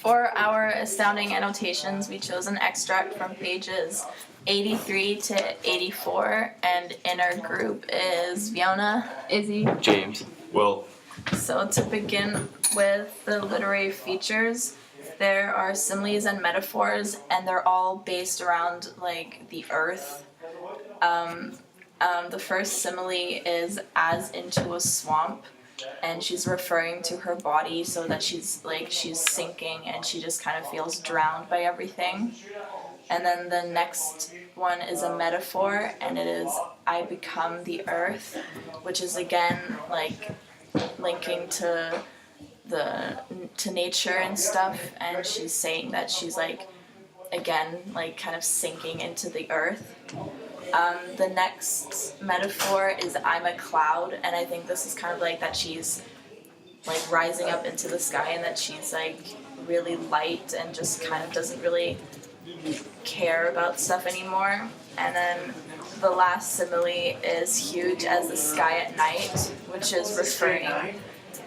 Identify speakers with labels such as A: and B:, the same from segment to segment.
A: For our Astounding Annotations, we chose an extract from pages 83 to 84, and in our group is Fiona,
B: Izzy,
C: James. Will.
A: So to begin with the literary features, there are similes and metaphors, and they're all based around like the earth. The first simile is as into a swamp, and she's referring to her body so that she's sinking and she just kind of feels drowned by everything. And then the next one is a metaphor, and it is I become the earth, which is again like linking to nature and stuff, and she's saying that she's like again like kind of sinking into the earth. The next metaphor is I'm a cloud, and I think this is kind of like that she's like rising up into the sky, and that she's like really light and just kind of doesn't really care about stuff anymore. And then the last simile is huge as the sky at night, which is referring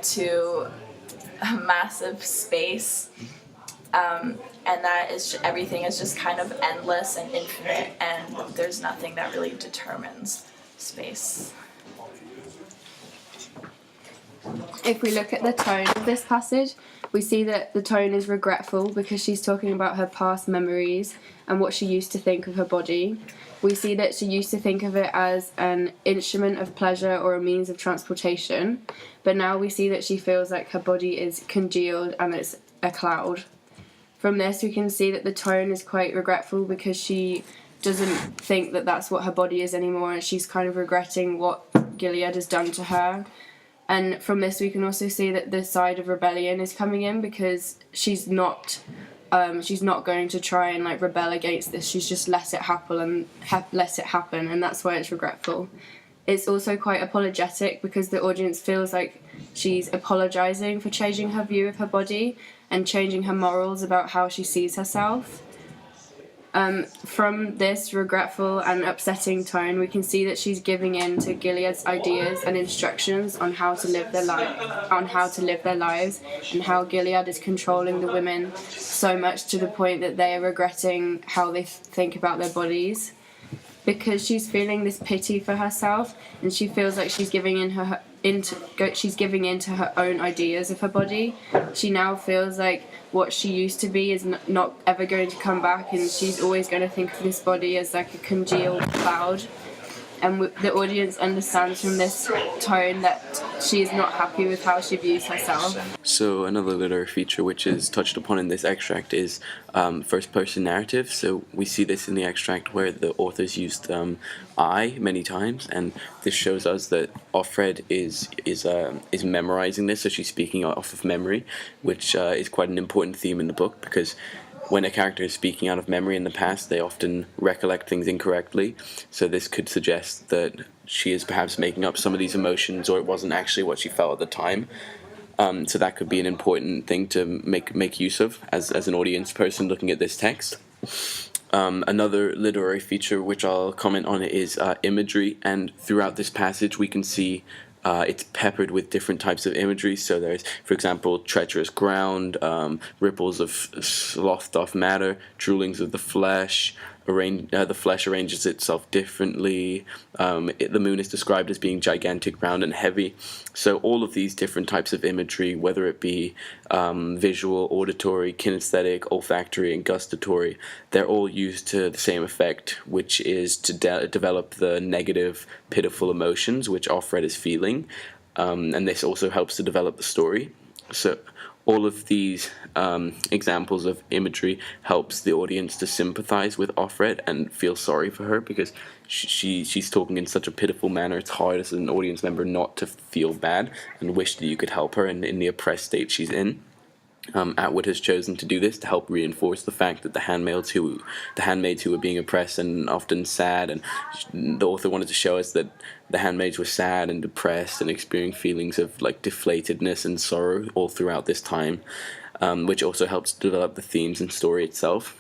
A: to a massive space. And that is everything is just kind of endless and infinite, and there's nothing that really determines space.
B: If we look at the tone of this passage, we see that the tone is regretful because she's talking about her past memories and what she used to think of her body. We see that she used to think of it as an instrument of pleasure or a means of transportation, but now we see that she feels like her body is congealed and it's a cloud. From this, we can see that the tone is quite regretful because she doesn't think that that's what her body is anymore, and she's kind of regretting what Gilead has done to her. And from this, we can also see that the side of rebellion is coming in because she's not going to try and like rebel against this. She's just let it happen, and that's why it's regretful. It's also quite apologetic because the audience feels like she's apologising for changing her view of her body and changing her morals about how she sees herself. From this regretful and upsetting tone, we can see that she's giving in to Gilead's ideas and instructions on how to live their lives, and how Gilead is controlling the women so much to the point that they are regretting how they think about their bodies. Because she's feeling this pity for herself, and she feels like she's giving in to her own ideas of her body. She now feels like what she used to be is not ever going to come back, and she's always going to think of this body as like a congealed cloud. And the audience understands from this tone that she is not happy with how she views herself.
C: So another literary feature which is touched upon in this extract is first-person narrative. So we see this in the extract where the authors used I many times, and this shows us that Offred is memorizing this, so she's speaking off of memory, which is quite an important theme in the book, because when a character is speaking out of memory in the past, they often recollect things incorrectly. So this could suggest that she is perhaps making up some of these emotions, or it wasn't actually what she felt at the time. So that could be an important thing to make use of as an audience person looking at this text. Another literary feature which I'll comment on is imagery, and throughout this passage we can see it's peppered with different types of imagery. So there's, for example, treacherous ground, ripples of slothed off matter, droolings of the flesh. The flesh arranges itself differently. The moon is described as being gigantic, round, and heavy. So all of these different types of imagery, whether it be visual, auditory, kinesthetic, olfactory, and gustatory, they're all used to the same effect, which is to develop the negative, pitiful emotions which Offred is feeling. And this also helps to develop the story. So all of these examples of imagery helps the audience to sympathize with Offred and feel sorry for her, because she's talking in such a pitiful manner. It's hard as an audience member not to feel bad and wish that you could help her in the oppressed state she's in. Atwood has chosen to do this to help reinforce the fact that the handmaids who were being oppressed and often sad, and the author wanted to show us that the handmaids were sad and depressed and experiencing feelings of like deflatedness and sorrow all throughout this time, which also helps develop the themes and story itself.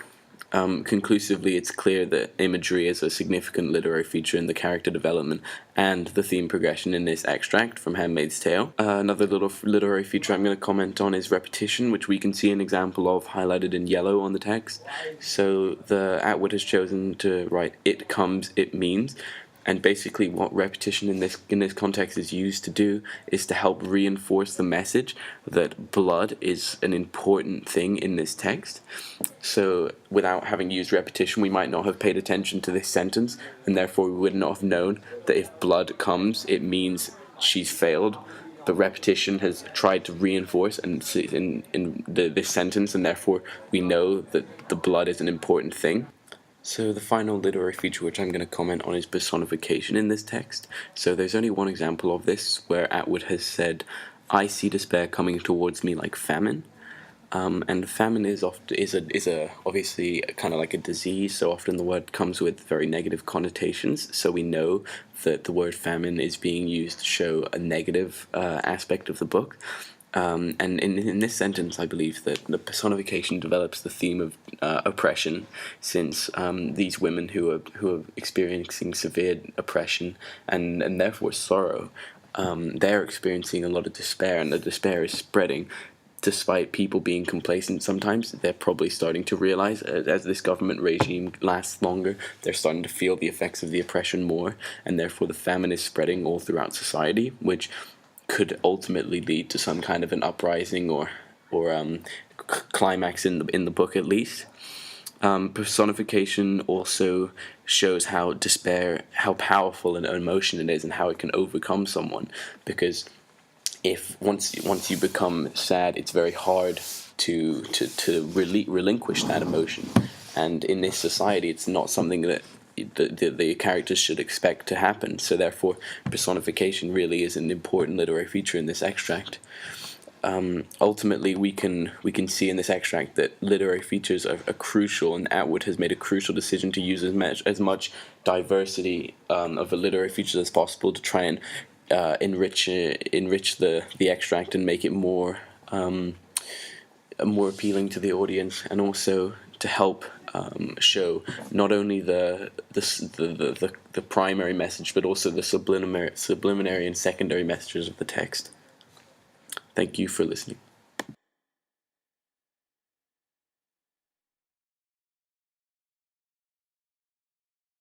C: conclusively, it's clear that imagery is a significant literary feature in the character development and the theme progression in this extract from Handmaid's Tale. Another little literary feature I'm going to comment on is repetition, which we can see an example of highlighted in yellow on the text. So the Atwood has chosen to write "it comes, it means," and basically what repetition in this context is used to do is to help reinforce the message that blood is an important thing in this text. So without having used repetition, we might not have paid attention to this sentence, and therefore we would not have known that if blood comes, it means she's failed. But repetition has tried to reinforce in this sentence, and therefore we know that the blood is an important thing. So the final literary feature which I'm going to comment on is personification in this text. So there's only one example of this where Atwood has said, "I see despair coming towards me like famine." And famine is obviously kind of like a disease, so often the word comes with very negative connotations. So we know that the word famine is being used to show a negative aspect of the book. And in this sentence, I believe that the personification develops the theme of oppression, since these women who are experiencing severe oppression and therefore sorrow, they're experiencing a lot of despair, and the despair is spreading. Despite people being complacent sometimes, they're probably starting to realize, as this government regime lasts longer, they're starting to feel the effects of the oppression more, and therefore the famine is spreading all throughout society, which could ultimately lead to some kind of an uprising or climax in the book at least. Personification also shows how despair, how powerful an emotion it is, and how it can overcome someone, because if once you become sad, it's very hard to relinquish that emotion, and in this society, it's not something that the characters should expect to happen. So therefore, personification really is an important literary feature in this extract. Ultimately, we can see in this extract that literary features are crucial, and Atwood has made a crucial decision to use as much diversity of a literary feature as possible to try and enrich the extract and make it more appealing to the audience, and also to help show not only the primary message, but also the subliminary and secondary messages of the text. Thank you for listening.